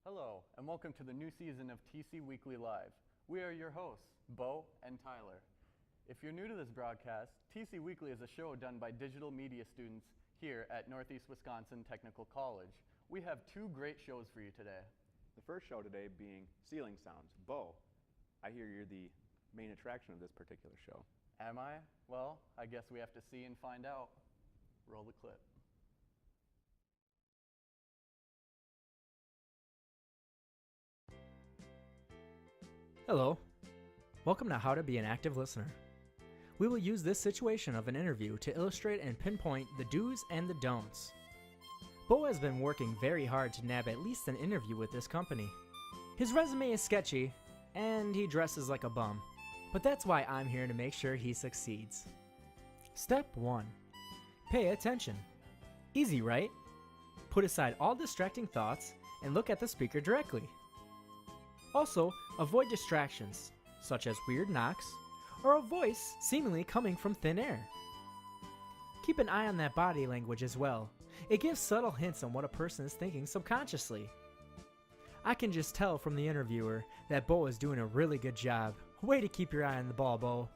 Hello, and welcome to the new season of TC Weekly Live. We are your hosts, Bo and Tyler. If you're new to this broadcast, TC Weekly is a show done by digital media students here at Northeast Wisconsin Technical College. We have two great shows for you today. The first show today being Ceiling Sounds. Bo, I hear you're the main attraction of this particular show. Am I? Well, I guess we have to see and find out. Roll the clip. Hello. Welcome to How to Be an Active Listener. We will use this situation of an interview to illustrate and pinpoint the do's and the don'ts. Bo has been working very hard to nab at least an interview with this company. His resume is sketchy, and he dresses like a bum, but that's why I'm here to make sure he succeeds. Step 1. Pay attention. Easy, right? Put aside all distracting thoughts and look at the speaker directly. Also, avoid distractions, such as weird knocks, or a voice seemingly coming from thin air. Keep an eye on that body language as well. It gives subtle hints on what a person is thinking subconsciously. I can just tell from the interviewer that Bo is doing a really good job. Way to keep your eye on the ball, Bo.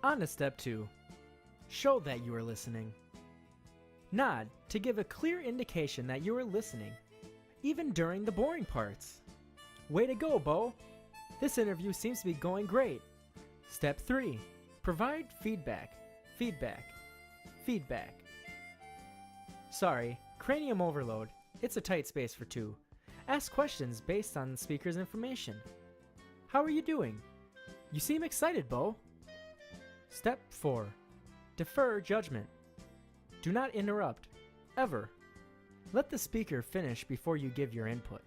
On to step 2. Show that you are listening. Nod to give a clear indication that you are listening, even during the boring parts. Way to go, Bo! This interview seems to be going great. Step 3. Provide feedback. Feedback. Feedback. Sorry, cranium overload. It's a tight space for two. Ask questions based on the speaker's information. How are you doing? You seem excited, Bo. Step 4. Defer judgment. Do not interrupt. Ever. Let the speaker finish before you give your input.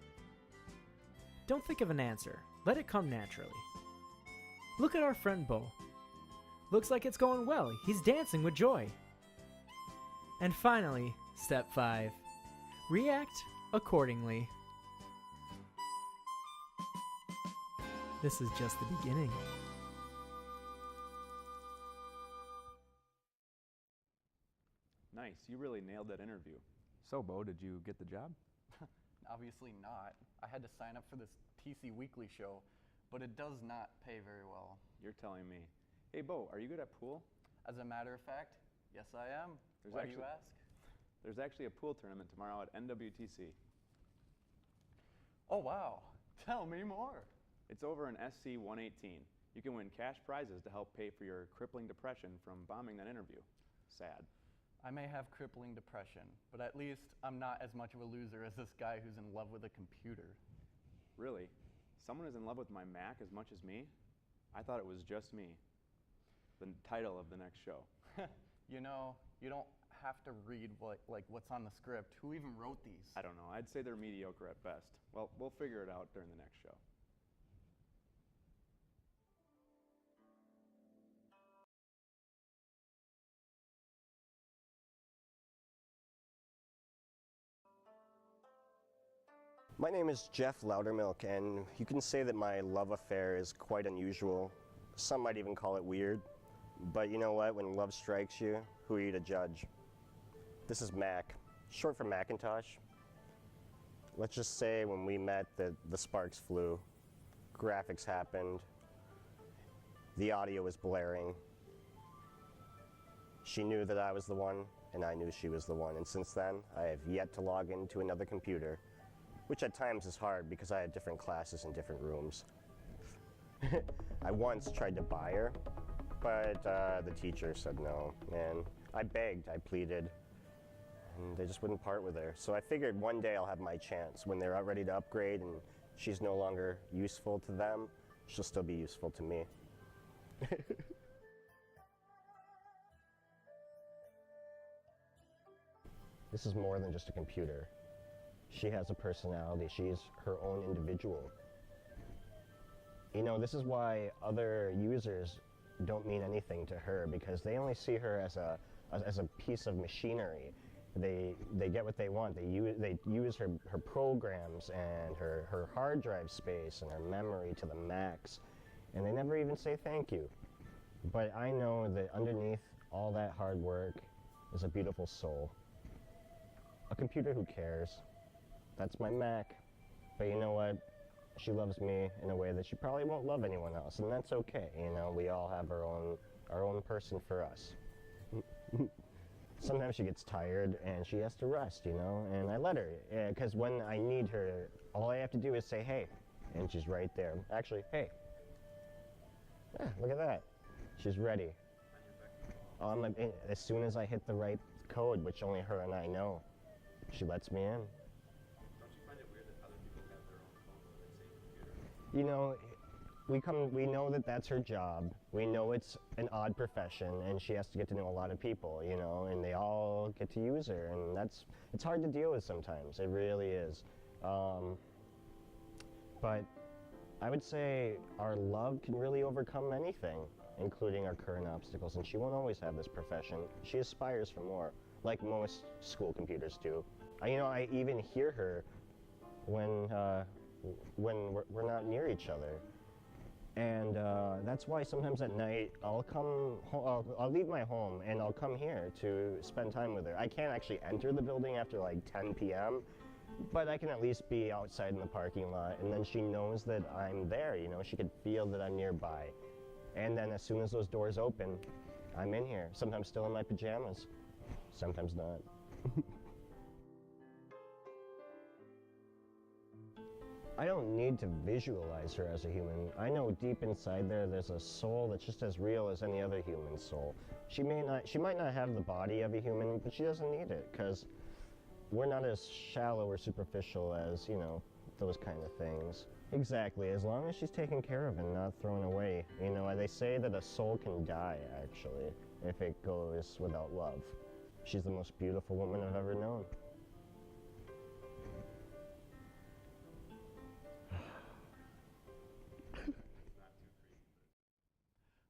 Don't think of an answer. Let it come naturally. Look at our friend Bo. Looks like it's going well. He's dancing with joy. And finally, step 5. React accordingly. This is just the beginning. Nice, you really nailed that interview. So, Bo, did you get the job? Obviously not. I had to sign up for this TC Weekly show, but it does not pay very well. You're telling me. Hey, Bo, are you good at pool? As a matter of fact, yes I am. Why do you ask? There's actually a pool tournament tomorrow at NWTC. Oh wow, tell me more. It's over in SC 118. You can win cash prizes to help pay for your crippling depression from bombing that interview. Sad. I may have crippling depression, but at least I'm not as much of a loser as this guy who's in love with a computer. Really? Someone is in love with my Mac as much as me? I thought it was just me. The title of the next show. You know, you don't have to read what's on the script. Who even wrote these? I don't know. I'd say they're mediocre at best. Well, we'll figure it out during the next show. My name is Jeff Loudermilk, and you can say that my love affair is quite unusual. Some might even call it weird. But you know what? When love strikes you, who are you to judge? This is Mac, short for Macintosh. Let's just say when we met, the sparks flew. Graphics happened. The audio was blaring. She knew that I was the one, and I knew she was the one. And since then, I have yet to log into another computer, which at times is hard because I had different classes in different rooms. I once tried to buy her, but the teacher said no, and I begged, I pleaded, and they just wouldn't part with her. So I figured one day I'll have my chance. When they're ready to upgrade and she's no longer useful to them, she'll still be useful to me. This is more than just a computer. She has a personality. She's her own individual. You know, this is why other users don't mean anything to her, because they only see her as a piece of machinery. They get what they want. They use her programs and her hard drive space and her memory to the max, and they never even say thank you. But I know that underneath all that hard work is a beautiful soul. A computer who cares. That's my Mac. but you know what? She loves me in a way that she probably won't love anyone else, and that's okay. You know, we all have our own person for us. Sometimes she gets tired and she has to rest, you know, and I let her, because when I need her, all I have to do is say, hey, and she's right there. Actually, hey, yeah, look at that. She's ready. As soon as I hit the right code, which only her and I know, she lets me in. Don't you find it weird that other people have their own phone with the same computer? You know, we know that that's her job. We know it's an odd profession, and she has to get to know a lot of people, you know, and they all get to use her, and it's hard to deal with sometimes. It really is. But I would say our love can really overcome anything, including our current obstacles, and she won't always have this profession. She aspires for more, like most school computers do. I even hear her when we're not near each other. And that's why sometimes at night I'll leave my home and I'll come here to spend time with her. I can't actually enter the building after like 10 p.m., but I can at least be outside in the parking lot, and then she knows that I'm there, you know, she can feel that I'm nearby. And then as soon as those doors open, I'm in here, sometimes still in my pajamas, sometimes not. I don't need to visualize her as a human. I know deep inside there's a soul that's just as real as any other human soul. She might not have the body of a human, but she doesn't need it, because we're not as shallow or superficial as, you know, those kind of things. Exactly, as long as she's taken care of and not thrown away. You know, they say that a soul can die, actually, if it goes without love. She's the most beautiful woman I've ever known.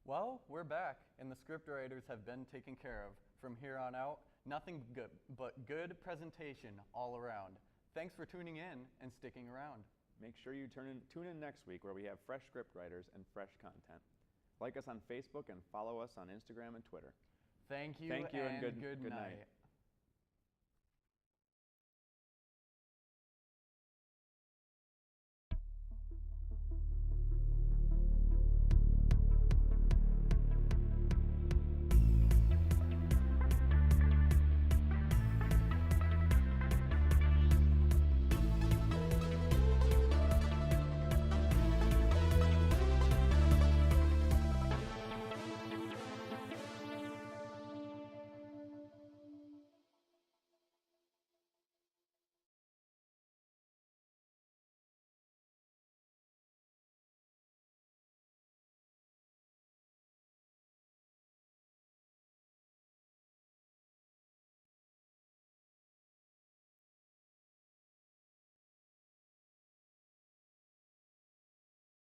Well, we're back, and the scriptwriters have been taken care of. From here on out, nothing but good presentation all around. Thanks for tuning in and sticking around. Make sure you tune in next week where we have fresh scriptwriters and fresh content. Like us on Facebook and follow us on Instagram and Twitter. Thank you, and good night.